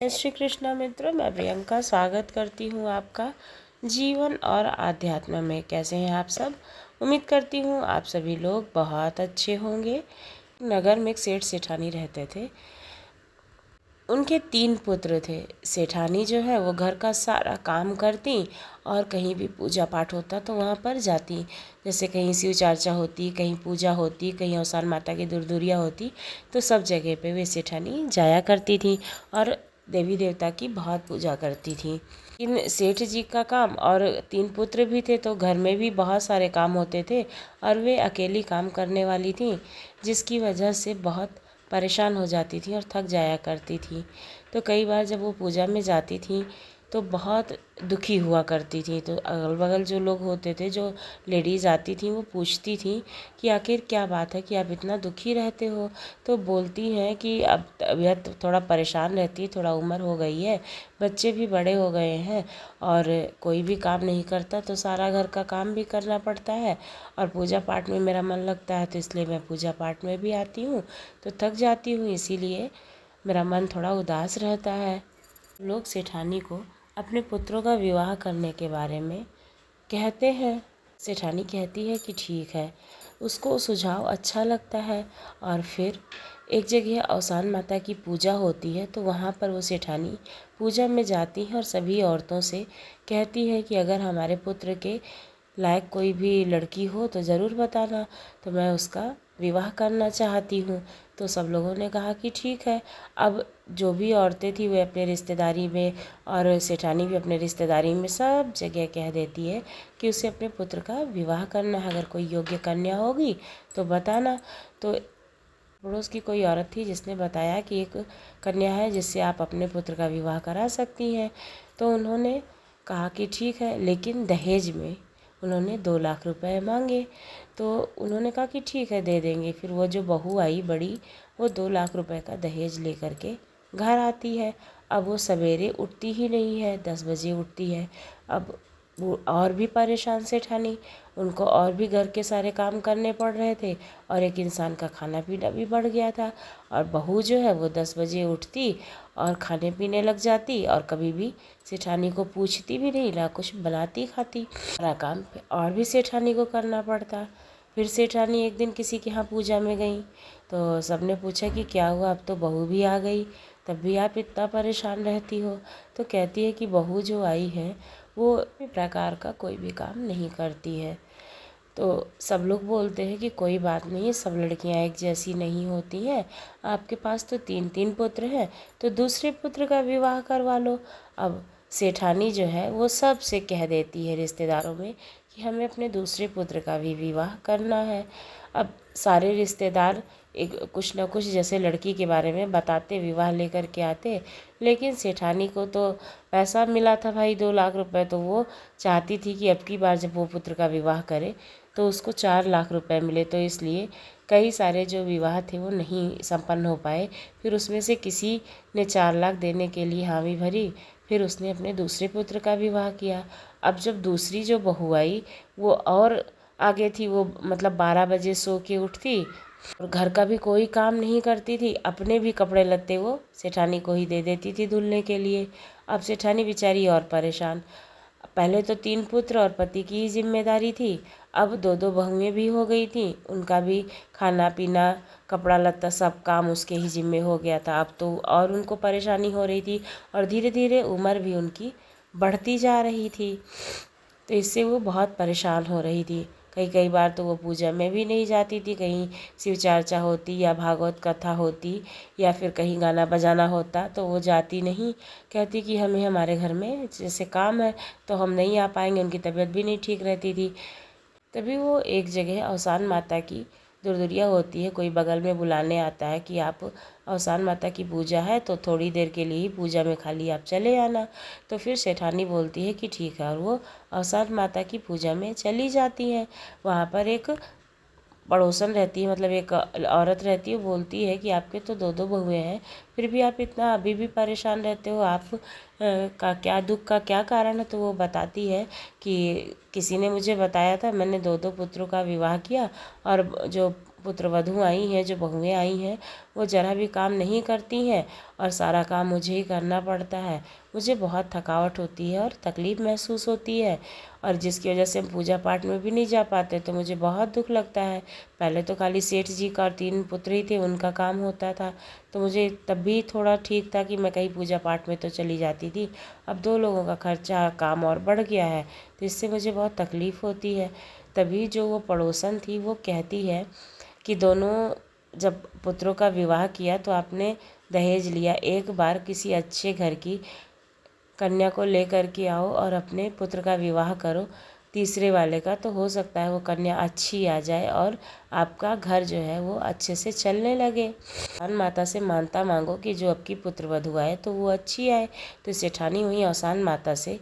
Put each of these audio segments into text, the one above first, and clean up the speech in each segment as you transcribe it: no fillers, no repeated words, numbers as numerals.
जय श्री कृष्णा मित्रों, मैं प्रियंका स्वागत करती हूँ आपका जीवन और आध्यात्म में। कैसे हैं आप सब? उम्मीद करती हूँ आप सभी लोग बहुत अच्छे होंगे। नगर में एक सेठ सेठानी रहते थे। उनके 3 पुत्र थे। सेठानी जो है वो घर का सारा काम करती और कहीं भी पूजा पाठ होता तो वहाँ पर जाती। जैसे कहीं शिव चर्चा होती, कहीं पूजा होती, कहीं अवसान माता की दुर्दुरिया होती, तो सब जगह पे वे सेठानी जाया करती थी और देवी देवता की बहुत पूजा करती थी। इन सेठ जी का काम और 3 पुत्र भी थे तो घर में भी बहुत सारे काम होते थे और वे अकेली काम करने वाली थी, जिसकी वजह से बहुत परेशान हो जाती थी और थक जाया करती थी। तो कई बार जब वो पूजा में जाती थी तो बहुत दुखी हुआ करती थी। तो अगल बगल जो लोग होते थे, जो लेडीज़ आती थी, वो पूछती थी कि आखिर क्या बात है कि आप इतना दुखी रहते हो। तो बोलती हैं कि अब तबीयत थोड़ा परेशान रहती है, थोड़ा उम्र हो गई है, बच्चे भी बड़े हो गए हैं और कोई भी काम नहीं करता तो सारा घर का काम भी करना पड़ता है और पूजा पाठ में मेरा मन लगता है, तो इसलिए मैं पूजा पाठ में भी आती हूँ तो थक जाती हूँ, इसीलिए मेरा मन थोड़ा उदास रहता है। लोग सेठानी को अपने पुत्रों का विवाह करने के बारे में कहते हैं। सेठानी कहती है कि ठीक है, उसको सुझाव अच्छा लगता है। और फिर एक जगह अवसान माता की पूजा होती है तो वहाँ पर वो सेठानी पूजा में जाती है और सभी औरतों से कहती है कि अगर हमारे पुत्र के लायक कोई भी लड़की हो तो ज़रूर बताना, तो मैं उसका विवाह करना चाहती हूँ। तो सब लोगों ने कहा कि ठीक है। अब जो भी औरतें थी वे अपने रिश्तेदारी में और सेठानी भी अपने रिश्तेदारी में सब जगह कह देती है कि उसे अपने पुत्र का विवाह करना है, अगर कोई योग्य कन्या होगी तो बताना। तो पड़ोस की कोई औरत थी जिसने बताया कि एक कन्या है जिससे आप अपने पुत्र का विवाह करा सकती हैं। तो उन्होंने कहा कि ठीक है, लेकिन दहेज में उन्होंने 2 लाख रुपए मांगे। तो उन्होंने कहा कि ठीक है, दे देंगे। फिर वो जो बहू आई बड़ी, वो 2 लाख रुपए का दहेज लेकर के घर आती है। अब वो सवेरे उठती ही नहीं है, 10 बजे उठती है। अब वो और भी परेशान सेठानी, उनको और भी घर के सारे काम करने पड़ रहे थे और एक इंसान का खाना पीना भी बढ़ गया था। और बहू जो है वो 10 बजे उठती और खाने पीने लग जाती और कभी भी सेठानी को पूछती भी नहीं, ना कुछ बनाती खाती। सारा काम और भी सेठानी को करना पड़ता। फिर सेठानी एक दिन किसी के यहाँ पूजा में गई तो सबने पूछा कि क्या हुआ, अब तो बहू भी आ गई, तब भी आप इतना परेशान रहती हो। तो कहती है कि बहू जो आई है वो प्रकार का कोई भी काम नहीं करती है। तो सब लोग बोलते हैं कि कोई बात नहीं, सब लड़कियां एक जैसी नहीं होती हैं, आपके पास तो 3 पुत्र हैं तो दूसरे पुत्र का विवाह करवा लो। अब सेठानी जो है वो सब से कह देती है रिश्तेदारों में कि हमें अपने दूसरे पुत्र का भी विवाह करना है। अब सारे रिश्तेदार एक कुछ ना कुछ जैसे लड़की के बारे में बताते, विवाह लेकर के आते। लेकिन सेठानी को तो पैसा मिला था भाई 2 लाख रुपए, तो वो चाहती थी कि अब की बार जब वो पुत्र का विवाह करे तो उसको 4 लाख रुपए मिले। तो इसलिए कई सारे जो विवाह थे वो नहीं संपन्न हो पाए। फिर उसमें से किसी ने 4 लाख देने के लिए हामी भरी, फिर उसने अपने दूसरे पुत्र का विवाह किया। अब जब दूसरी जो बहू आई वो और आगे थी, वो मतलब 12 बजे सो के उठती और घर का भी कोई काम नहीं करती थी, अपने भी कपड़े लत्ते वो सेठानी को ही दे देती थी धुलने के लिए। अब सेठानी बेचारी और परेशान। पहले तो 3 पुत्र और पति की ही जिम्मेदारी थी, अब 2 बहुएं भी हो गई थी, उनका भी खाना पीना कपड़ा लत्ता सब काम उसके ही जिम्मे हो गया था। अब तो और उनको परेशानी हो रही थी और धीरे धीरे उम्र भी उनकी बढ़ती जा रही थी। तो इससे वो बहुत परेशान हो रही थी। कई कई बार तो वो पूजा में भी नहीं जाती थी, कहीं शिव चर्चा होती या भागवत कथा होती या फिर कहीं गाना बजाना होता तो वो जाती नहीं। कहती कि हमें हमारे घर में जैसे काम है तो हम नहीं आ पाएंगे, उनकी तबीयत भी नहीं ठीक रहती थी। तभी वो एक जगह अवसान माता की दुर्दुरिया होती है, कोई बगल में बुलाने आता है कि आप अवसान माता की पूजा है तो थोड़ी देर के लिए ही पूजा में खाली आप चले आना। तो फिर सेठानी बोलती है कि ठीक है और वो अवसान माता की पूजा में चली जाती हैं। वहाँ पर एक पड़ोसन रहती है, मतलब एक औरत रहती है, बोलती है कि आपके तो 2 बहुएं हैं, फिर भी आप इतना अभी भी परेशान रहते हो, आप का क्या दुख का क्या कारण है। तो वो बताती है कि किसी ने मुझे बताया था, मैंने 2 पुत्रों का विवाह किया और जो पुत्रवधू आई हैं, जो बहुएं आई हैं, वो ज़रा भी काम नहीं करती हैं और सारा काम मुझे ही करना पड़ता है। मुझे बहुत थकावट होती है और तकलीफ़ महसूस होती है, और जिसकी वजह से हम पूजा पाठ में भी नहीं जा पाते, तो मुझे बहुत दुख लगता है। पहले तो खाली सेठ जी का और 3 पुत्र ही थे, उनका काम होता था, तो मुझे तब भी थोड़ा ठीक था कि मैं कहीं पूजा पाठ में तो चली जाती थी। अब 2 लोगों का खर्चा, काम और बढ़ गया है, तो इससे मुझे बहुत तकलीफ़ होती है। तभी जो वो पड़ोसन थी वो कहती है कि दोनों जब पुत्रों का विवाह किया तो आपने दहेज लिया, एक बार किसी अच्छे घर की कन्या को लेकर के आओ और अपने पुत्र का विवाह करो, तीसरे वाले का, तो हो सकता है वो कन्या अच्छी आ जाए और आपका घर जो है वो अच्छे से चलने लगे। औसान माता से मानता मांगो कि जो आपकी पुत्र वधू आए तो वो अच्छी आए। तो सेठानी हुई औसान माता से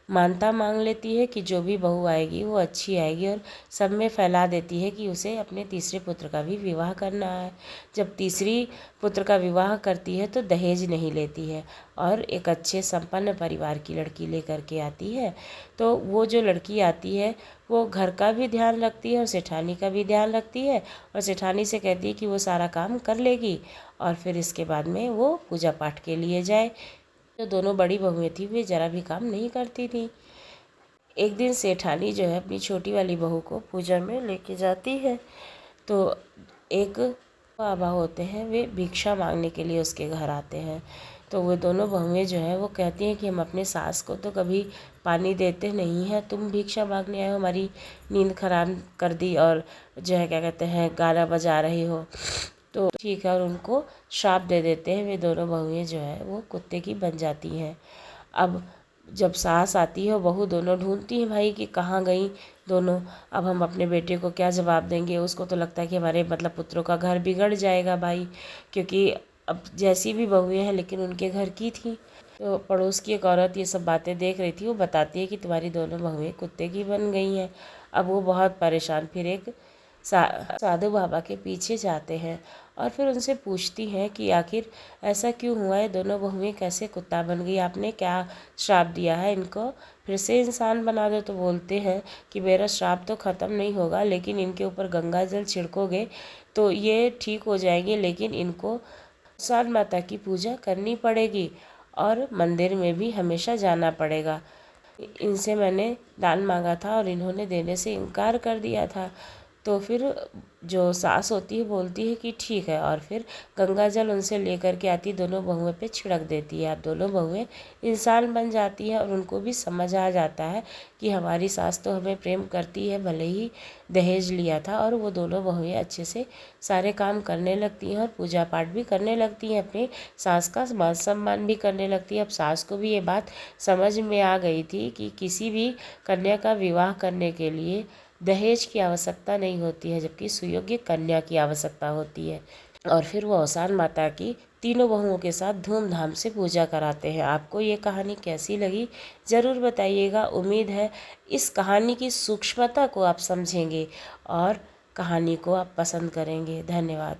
मानता मांग लेती है कि जो भी बहू आएगी वो अच्छी आएगी, और सब में फैला देती है कि उसे अपने तीसरे पुत्र का भी विवाह करना है। जब तीसरी पुत्र का विवाह करती है तो दहेज नहीं लेती है और एक अच्छे संपन्न परिवार की लड़की लेकर के आती है। तो वो जो लड़की आती है वो घर का भी ध्यान रखती है और सेठानी का भी ध्यान रखती है, और सेठानी से कहती है कि वो सारा काम कर लेगी और फिर इसके बाद में वो पूजा पाठ के लिए जाए। जो दोनों बड़ी बहुएं थी वे ज़रा भी काम नहीं करती थी। एक दिन सेठानी जो है अपनी छोटी वाली बहू को पूजा में लेके जाती है, तो एक बाबा होते हैं, वे भिक्षा मांगने के लिए उसके घर आते हैं। तो वो दोनों बहुएं जो हैं वो कहती हैं कि हम अपने सास को तो कभी पानी देते नहीं हैं, तुम भिक्षा मांगने आए हो, हमारी नींद खराब कर दी और जो है क्या कहते हैं गाना बजा रही हो, तो ठीक है, और उनको श्राप दे देते हैं। वे दोनों बहुएं जो है वो कुत्ते की बन जाती हैं। अब जब सास आती है और बहू दोनों ढूंढती हैं भाई कि कहाँ गई दोनों। अब हम अपने बेटे को क्या जवाब देंगे, उसको तो लगता है कि हमारे मतलब पुत्रों का घर बिगड़ जाएगा भाई, क्योंकि अब जैसी भी बहुएं हैं लेकिन उनके घर की थी। तो पड़ोस की एक औरत ये सब बातें देख रही थी, वो बताती है कि तुम्हारी दोनों बहुएं कुत्ते की बन गई हैं। अब वो बहुत परेशान फिर एक साधु बाबा के पीछे जाते हैं और फिर उनसे पूछती हैं कि आखिर ऐसा क्यों हुआ है, दोनों बहुएं कैसे कुत्ता बन गई, आपने क्या श्राप दिया है इनको फिर से इंसान बना दो। तो बोलते हैं कि मेरा श्राप तो ख़त्म नहीं होगा, लेकिन इनके ऊपर गंगा जल छिड़कोगे तो ये ठीक हो जाएंगे, लेकिन इनको औसान माता की पूजा करनी पड़ेगी और मंदिर में भी हमेशा जाना पड़ेगा। इनसे मैंने दान मांगा था और इन्होंने देने से इनकार कर दिया था। तो फिर जो सास होती है बोलती है कि ठीक है, और फिर गंगा जल उनसे लेकर के आती, दोनों बहुएं पे छिड़क देती है। अब दोनों बहुएं इंसान बन जाती हैं और उनको भी समझ आ जाता है कि हमारी सास तो हमें प्रेम करती है, भले ही दहेज लिया था। और वो दोनों बहुएं अच्छे से सारे काम करने लगती हैं और पूजा पाठ भी करने लगती हैं, अपनी सास का मान सम्मान भी करने लगती है। अब सास को भी ये बात समझ में आ गई थी कि किसी भी कन्या का विवाह करने के लिए दहेज की आवश्यकता नहीं होती है, जबकि सुयोग्य कन्या की आवश्यकता होती है। और फिर वो औसान माता की तीनों बहुओं के साथ धूमधाम से पूजा कराते हैं। आपको ये कहानी कैसी लगी ज़रूर बताइएगा। उम्मीद है इस कहानी की सूक्ष्मता को आप समझेंगे और कहानी को आप पसंद करेंगे। धन्यवाद।